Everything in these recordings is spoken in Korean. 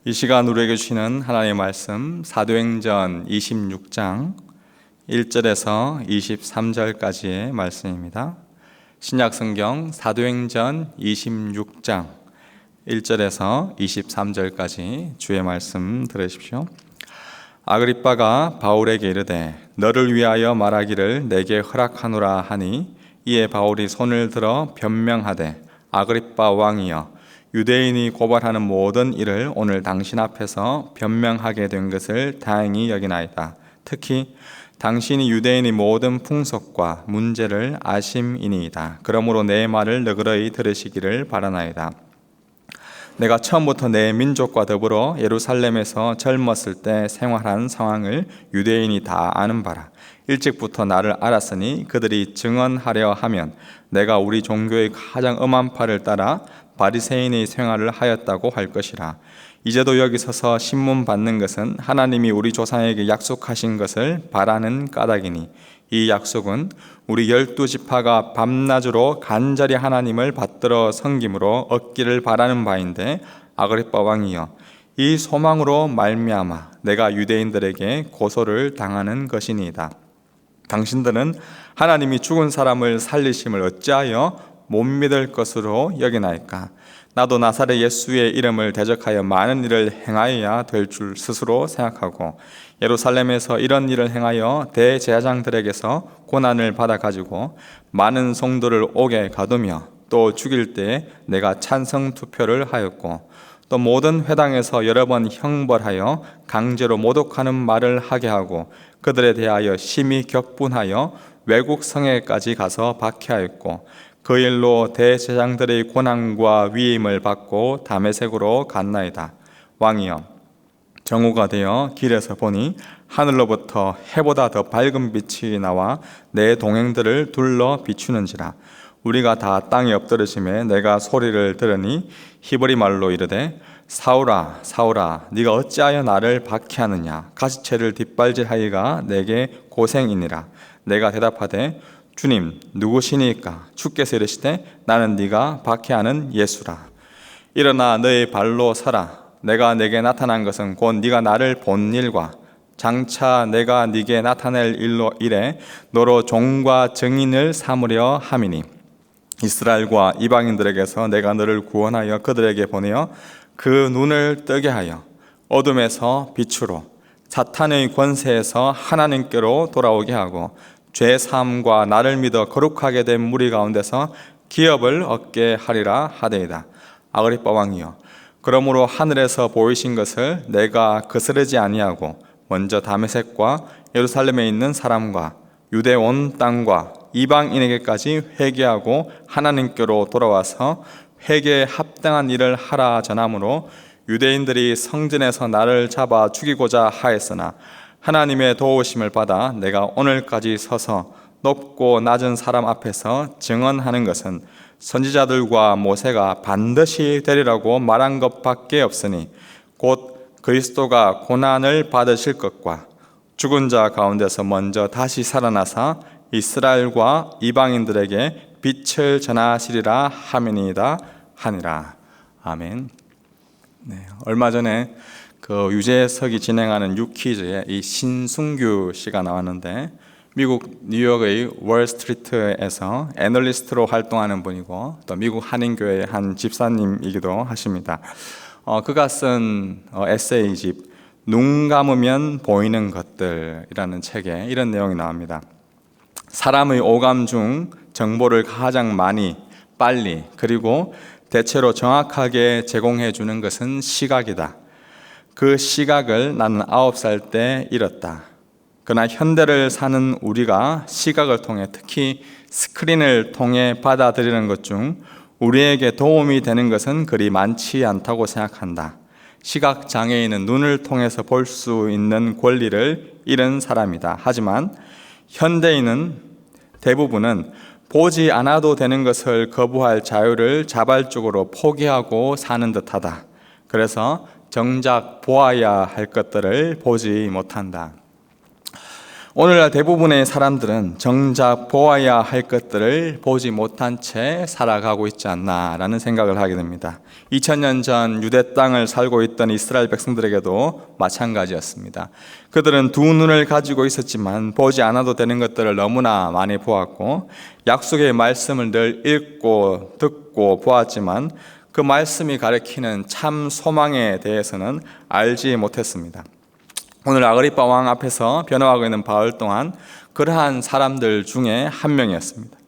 이 시간 우리에게 주시는 하나님의 말씀 사도행전 26장 1절에서 23절까지의 말씀입니다. 신약성경 사도행전 26장 1절에서 23절까지 주의 말씀 들으십시오. 아그리빠가 바울에게 이르되 너를 위하여 말하기를 내게 허락하노라 하니 이에 바울이 손을 들어 변명하되 아그리빠 왕이여 유대인이 고발하는 모든 일을 오늘 당신 앞에서 변명하게 된 것을 다행히 여기나이다. 특히 당신이 유대인의 모든 풍속과 문제를 아심이니이다. 그러므로 내 말을 너그러이 들으시기를 바라나이다. 내가 처음부터 내 민족과 더불어 예루살렘에서 젊었을 때 생활한 상황을 유대인이 다 아는 바라. 일찍부터 나를 알았으니 그들이 증언하려 하면 내가 우리 종교의 가장 엄한 파를 따라 바리새인의 생활을 하였다고 할 것이라. 이제도 여기 서서 신문 받는 것은 하나님이 우리 조상에게 약속하신 것을 바라는 까닭이니 이 약속은 우리 12지파가 밤낮으로 간절히 하나님을 받들어 섬김으로 얻기를 바라는 바인데 아그리빠 왕이여 이 소망으로 말미암아 내가 유대인들에게 고소를 당하는 것이니이다. 당신들은 하나님이 죽은 사람을 살리심을 어찌하여 못 믿을 것으로 여기나이까? 나도 나사렛 예수의 이름을 대적하여 많은 일을 행하여야 될 줄 스스로 생각하고 예루살렘에서 이런 일을 행하여 대제사장들에게서 고난을 받아가지고 많은 성도를 옥에 가두며 또 죽일 때 내가 찬성 투표를 하였고 또 모든 회당에서 여러 번 형벌하여 강제로 모독하는 말을 하게 하고 그들에 대하여 심히 격분하여 외국 성에까지 가서 박해하였고 그 일로 대제사장들의 고난과 위임을 받고 다메섹으로 갔나이다. 왕이여 정오가 되어 길에서 보니 하늘로부터 해보다 더 밝은 빛이 나와 내 동행들을 둘러 비추는지라. 우리가 다 땅에 엎드러짐에 내가 소리를 들으니 히브리 말로 이르되 사울아 사울아 네가 어찌하여 나를 박해하느냐. 가시체를 뒷발질하기가 내게 고생이니라. 내가 대답하되 주님 누구시니까? 주께서 이르시되 나는 네가 박해하는 예수라. 일어나 너의 발로 서라. 내가 네게 나타난 것은 곧 네가 나를 본 일과 장차 내가 네게 나타낼 일로 이래 너로 종과 증인을 삼으려 함이니 이스라엘과 이방인들에게서 내가 너를 구원하여 그들에게 보내어 그 눈을 뜨게 하여 어둠에서 빛으로 사탄의 권세에서 하나님께로 돌아오게 하고 죄 사함과 나를 믿어 거룩하게 된 무리 가운데서 기업을 얻게 하리라 하되이다. 아그리빠 왕이여 그러므로 하늘에서 보이신 것을 내가 거스르지 아니하고 먼저 다메섹과 예루살렘에 있는 사람과 유대 온 땅과 이방인에게까지 회개하고 하나님께로 돌아와서 회개에 합당한 일을 하라 전함으로 유대인들이 성전에서 나를 잡아 죽이고자 하였으나 하나님의 도우심을 받아 내가 오늘까지 서서 높고 낮은 사람 앞에서 증언하는 것은 선지자들과 모세가 반드시 되리라고 말한 것밖에 없으니 곧 그리스도가 고난을 받으실 것과 죽은 자 가운데서 먼저 다시 살아나사 이스라엘과 이방인들에게 빛을 전하시리라 하미니이다 하니라. 아멘. 네, 얼마 전에 그 유재석이 진행하는 유퀴즈에 이 신승규 씨가 나왔는데 미국 뉴욕의 월스트리트에서 애널리스트로 활동하는 분이고 또 미국 한인교회의 한 집사님이기도 하십니다. 그가 쓴 에세이집 눈 감으면 보이는 것들이라는 책에 이런 내용이 나옵니다. 사람의 오감 중 정보를 가장 많이 빨리 그리고 대체로 정확하게 제공해 주는 것은 시각이다. 그 시각을 나는 9살 때 잃었다. 그러나 현대를 사는 우리가 시각을 통해 특히 스크린을 통해 받아들이는 것 중 우리에게 도움이 되는 것은 그리 많지 않다고 생각한다. 시각장애인은 눈을 통해서 볼 수 있는 권리를 잃은 사람이다. 하지만 현대인은 대부분은 보지 않아도 되는 것을 거부할 자유를 자발적으로 포기하고 사는 듯하다. 그래서 정작 보아야 할 것들을 보지 못한다. 오늘날 대부분의 사람들은 정작 보아야 할 것들을 보지 못한 채 살아가고 있지 않나라는 생각을 하게 됩니다. 2000년 전 유대 땅을 살고 있던 이스라엘 백성들에게도 마찬가지였습니다. 그들은 두 눈을 가지고 있었지만 보지 않아도 되는 것들을 너무나 많이 보았고, 약속의 말씀을 늘 읽고 듣고 보았지만 그 말씀이 가리키는 참 소망에 대해서는 알지 못했습니다. 오늘 아그리빠 왕 앞에서 변호하고 있는 바울 또한 그러한 사람들 중에 한 명이었습니다.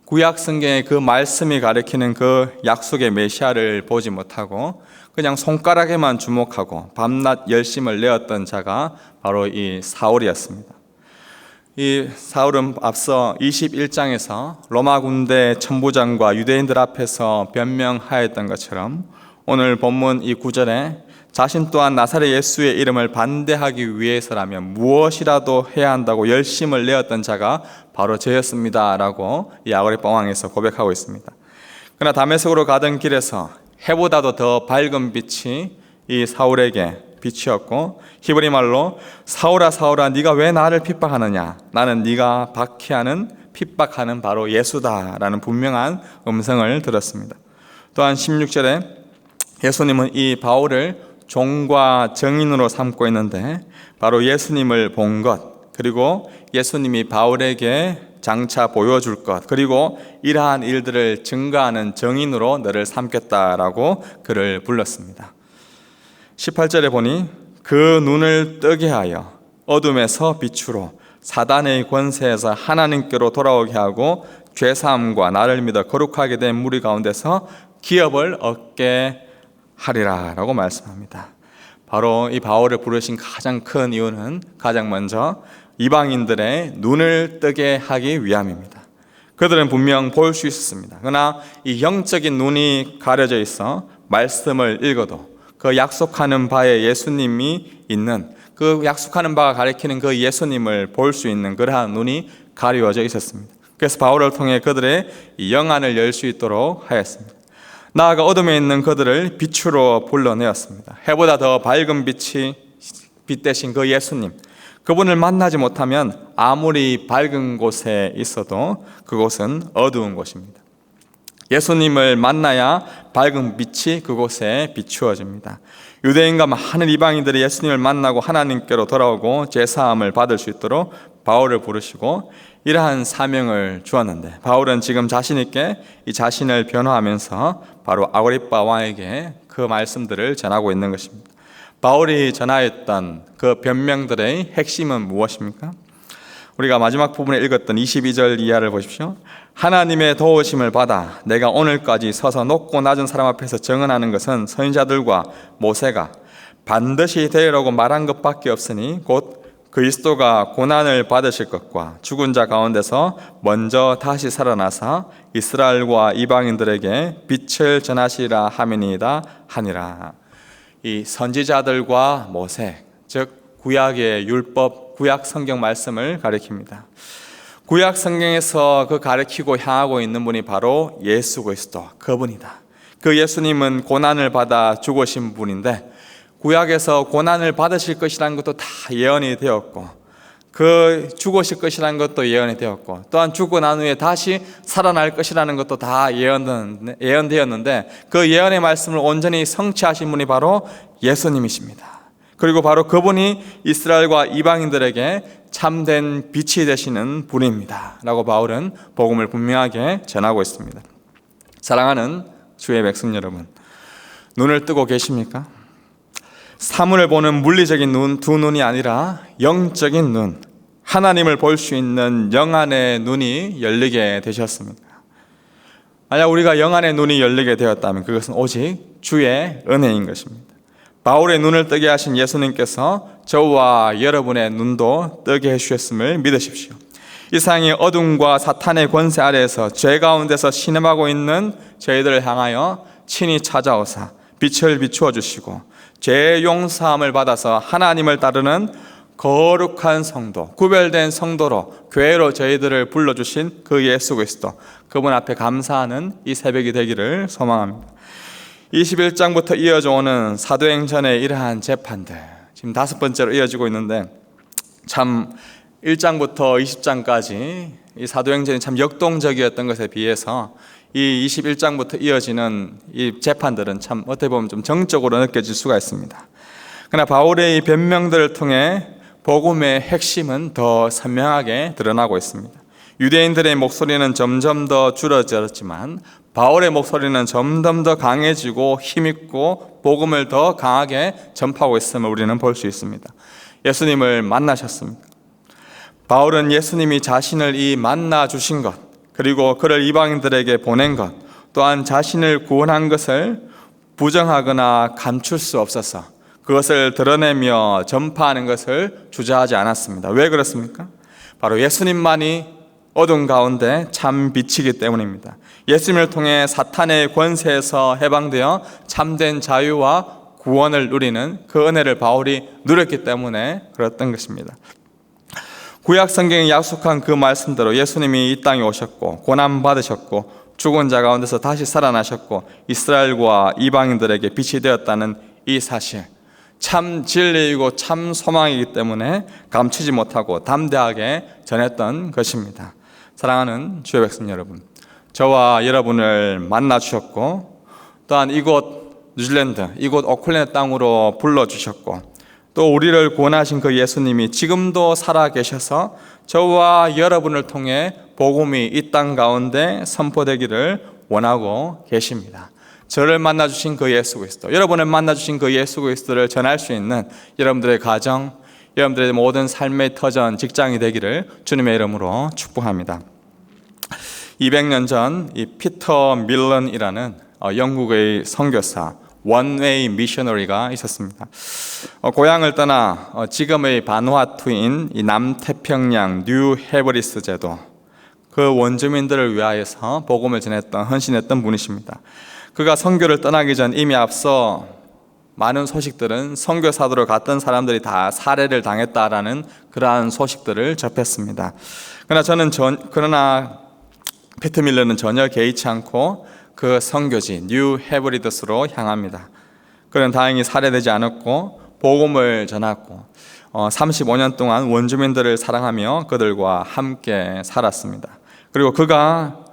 구약 성경의 그 말씀이 가리키는 그 약속의 메시아를 보지 못하고 그냥 손가락에만 주목하고 밤낮 열심을 내었던 자가 바로 이 사울이었습니다. 이 사울은 앞서 21장에서 로마 군대 천부장과 유대인들 앞에서 변명하였던 것처럼 오늘 본문 이 9절에 자신 또한 나사렛 예수의 이름을 반대하기 위해서라면 무엇이라도 해야 한다고 열심을 내었던 자가 바로 저였습니다 라고 이 아그리빠 왕에서 고백하고 있습니다. 그러나 다메섹으로 가던 길에서 해보다도 더 밝은 빛이 이 사울에게 빛이었고, 히브리 말로 사울아 사울아 네가 왜 나를 핍박하느냐, 나는 네가 박해하는 핍박하는 바로 예수다 라는 분명한 음성을 들었습니다. 또한 16절에 예수님은 이 바울을 종과 정인으로 삼고 있는데 바로 예수님을 본 것, 그리고 예수님이 바울에게 장차 보여줄 것, 그리고 이러한 일들을 증거하는 정인으로 너를 삼겠다라고 그를 불렀습니다. 18절에 보니 그 눈을 뜨게 하여 어둠에서 빛으로 사단의 권세에서 하나님께로 돌아오게 하고 죄사함과 나를 믿어 거룩하게 된 무리 가운데서 기업을 얻게 하리라 라고 말씀합니다. 바로 이 바울을 부르신 가장 큰 이유는 가장 먼저 이방인들의 눈을 뜨게 하기 위함입니다. 그들은 분명 볼 수 있었습니다. 그러나 이 영적인 눈이 가려져 있어 말씀을 읽어도 그 약속하는 바에 예수님이 있는, 그 약속하는 바가 가리키는 그 예수님을 볼 수 있는 그러한 눈이 가려져 있었습니다. 그래서 바울을 통해 그들의 영안을 열 수 있도록 하였습니다. 나아가 어둠에 있는 그들을 빛으로 불러내었습니다. 해보다 더 밝은 빛이 빛 대신 그 예수님, 그분을 만나지 못하면 아무리 밝은 곳에 있어도 그곳은 어두운 곳입니다. 예수님을 만나야 밝은 빛이 그곳에 비추어집니다. 유대인과 많은 이방인들이 예수님을 만나고 하나님께로 돌아오고 제사함을 받을 수 있도록 바울을 부르시고 이러한 사명을 주었는데, 바울은 지금 자신 있게 이 자신을 변호하면서 바로 아그리빠 왕에게 그 말씀들을 전하고 있는 것입니다. 바울이 전하였던 그 변명들의 핵심은 무엇입니까? 우리가 마지막 부분에 읽었던 22절 이하를 보십시오. 하나님의 도우심을 받아 내가 오늘까지 서서 높고 낮은 사람 앞에서 증언하는 것은 선지자들과 모세가 반드시 되리라고 말한 것밖에 없으니 곧 그리스도가 고난을 받으실 것과 죽은 자 가운데서 먼저 다시 살아나사 이스라엘과 이방인들에게 빛을 전하시리라 함이니이다 하니라. 이 선지자들과 모세, 즉 구약의 율법, 구약 성경 말씀을 가리킵니다. 구약 성경에서 그 가리키고 향하고 있는 분이 바로 예수 그리스도, 그분이다. 그 예수님은 고난을 받아 죽으신 분인데 구약에서 고난을 받으실 것이라는 것도 다 예언이 되었고, 그 죽으실 것이라는 것도 예언이 되었고, 또한 죽고 난 후에 다시 살아날 것이라는 것도 다 예언되었는데 그 예언의 말씀을 온전히 성취하신 분이 바로 예수님이십니다. 그리고 바로 그분이 이스라엘과 이방인들에게 참된 빛이 되시는 분입니다 라고 바울은 복음을 분명하게 전하고 있습니다. 사랑하는 주의 백성 여러분, 눈을 뜨고 계십니까? 사물을 보는 물리적인 눈, 두 눈이 아니라 영적인 눈, 하나님을 볼 수 있는 영안의 눈이 열리게 되셨습니까? 만약 우리가 영안의 눈이 열리게 되었다면 그것은 오직 주의 은혜인 것입니다. 바울의 눈을 뜨게 하신 예수님께서 저와 여러분의 눈도 뜨게 해주셨음을 믿으십시오. 이 세상의 어둠과 사탄의 권세 아래에서 죄 가운데서 신음하고 있는 저희들을 향하여 친히 찾아오사 빛을 비추어 주시고 죄의 용서함을 받아서 하나님을 따르는 거룩한 성도, 구별된 성도로 교회로 저희들을 불러주신 그 예수 그리스도, 그분 앞에 감사하는 이 새벽이 되기를 소망합니다. 21장부터 이어져 오는 사도행전의 이러한 재판들, 지금 5번째로 이어지고 있는데 참 1장부터 20장까지 이 사도행전이 참 역동적이었던 것에 비해서 이 21장부터 이어지는 이 재판들은 참 어떻게 보면 좀 정적으로 느껴질 수가 있습니다. 그러나 바울의 이 변명들을 통해 복음의 핵심은 더 선명하게 드러나고 있습니다. 유대인들의 목소리는 점점 더 줄어들었지만 바울의 목소리는 점점 더 강해지고 힘있고 복음을 더 강하게 전파하고 있음을 우리는 볼 수 있습니다. 예수님을 만나셨습니다. 바울은 예수님이 자신을 이 만나 주신 것, 그리고 그를 이방인들에게 보낸 것, 또한 자신을 구원한 것을 부정하거나 감출 수 없어서 그것을 드러내며 전파하는 것을 주저하지 않았습니다. 왜 그렇습니까? 바로 예수님만이 어둠 가운데 참 빛이기 때문입니다. 예수님을 통해 사탄의 권세에서 해방되어 참된 자유와 구원을 누리는 그 은혜를 바울이 누렸기 때문에 그랬던 것입니다. 구약 성경이 약속한 그 말씀대로 예수님이 이 땅에 오셨고 고난 받으셨고 죽은 자 가운데서 다시 살아나셨고 이스라엘과 이방인들에게 빛이 되었다는 이 사실, 참 진리이고 참 소망이기 때문에 감추지 못하고 담대하게 전했던 것입니다. 사랑하는 주의 백성 여러분, 저와 여러분을 만나 주셨고 또한 이곳 뉴질랜드, 이곳 오클랜드 땅으로 불러주셨고 또 우리를 구원하신 그 예수님이 지금도 살아계셔서 저와 여러분을 통해 복음이 이 땅 가운데 선포되기를 원하고 계십니다. 저를 만나주신 그 예수 그리스도, 여러분을 만나주신 그 예수 그리스도를 전할 수 있는 여러분들의 가정, 여러분들의 모든 삶의 터전, 직장이 되기를 주님의 이름으로 축복합니다. 200년 전 이 피터 밀런이라는 영국의 선교사, 원웨이 미셔너리가 있었습니다. 고향을 떠나 지금의 바누아투인 이 남태평양 뉴 헤브리스 제도, 그 원주민들을 위하여서 복음을 전했던, 헌신했던 분이십니다. 그가 선교를 떠나기 전 이미 앞서 많은 소식들은 선교사도로 갔던 사람들이 다 살해를 당했다라는 그러한 소식들을 접했습니다. 그러나 피터 밀러는 전혀 개의치 않고 그 선교지 뉴 헤브리드스로 향합니다. 그는 다행히 살해되지 않았고 복음을 전했고 35년 동안 원주민들을 사랑하며 그들과 함께 살았습니다. 그리고 그가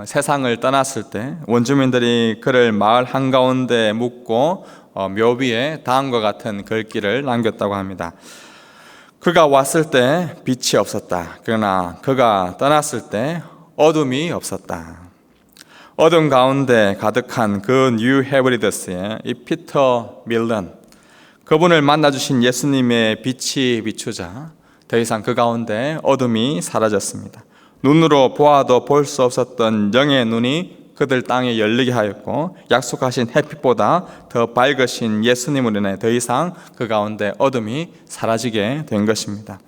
세상을 떠났을 때 원주민들이 그를 마을 한가운데 묻고 묘비에 다음과 같은 글귀를 남겼다고 합니다. 그가 왔을 때 빛이 없었다. 그러나 그가 떠났을 때 어둠이 없었다. 어둠 가운데 가득한 그 뉴 헤브리드스의 이 피터 밀런, 그분을 만나주신 예수님의 빛이 비추자 더 이상 그 가운데 어둠이 사라졌습니다. 눈으로 보아도 볼 수 없었던 영의 눈이 그들 땅에 열리게 하였고 약속하신 햇빛보다 더 밝으신 예수님으로 인해 더 이상 그 가운데 어둠이 사라지게 된 것입니다.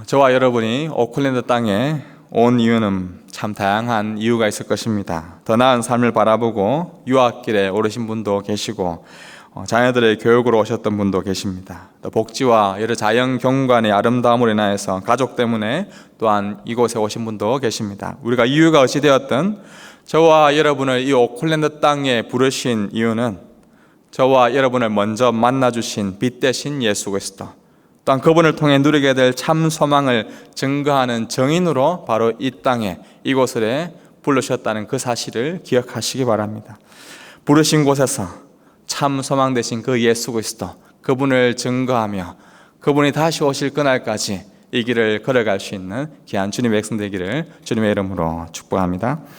저와 여러분이 오클랜드 땅에 온 이유는 참 다양한 이유가 있을 것입니다. 더 나은 삶을 바라보고 유학길에 오르신 분도 계시고 자녀들의 교육으로 오셨던 분도 계십니다. 또 복지와 여러 자연 경관의 아름다움으로 인하여서 가족 때문에 또한 이곳에 오신 분도 계십니다. 우리가 이유가 어찌 되었든 저와 여러분을 이 오클랜드 땅에 부르신 이유는 저와 여러분을 먼저 만나주신 빛 대신 예수 그리스도, 또한 그분을 통해 누리게 될 참 소망을 증거하는 증인으로 바로 이 땅에 이곳에 부르셨다는 그 사실을 기억하시기 바랍니다. 부르신 곳에서 참 소망 되신 그 예수 그리스도, 그분을 증거하며 그분이 다시 오실 그날까지 이 길을 걸어갈 수 있는 귀한 주님의 백성 되기를 주님의 이름으로 축복합니다.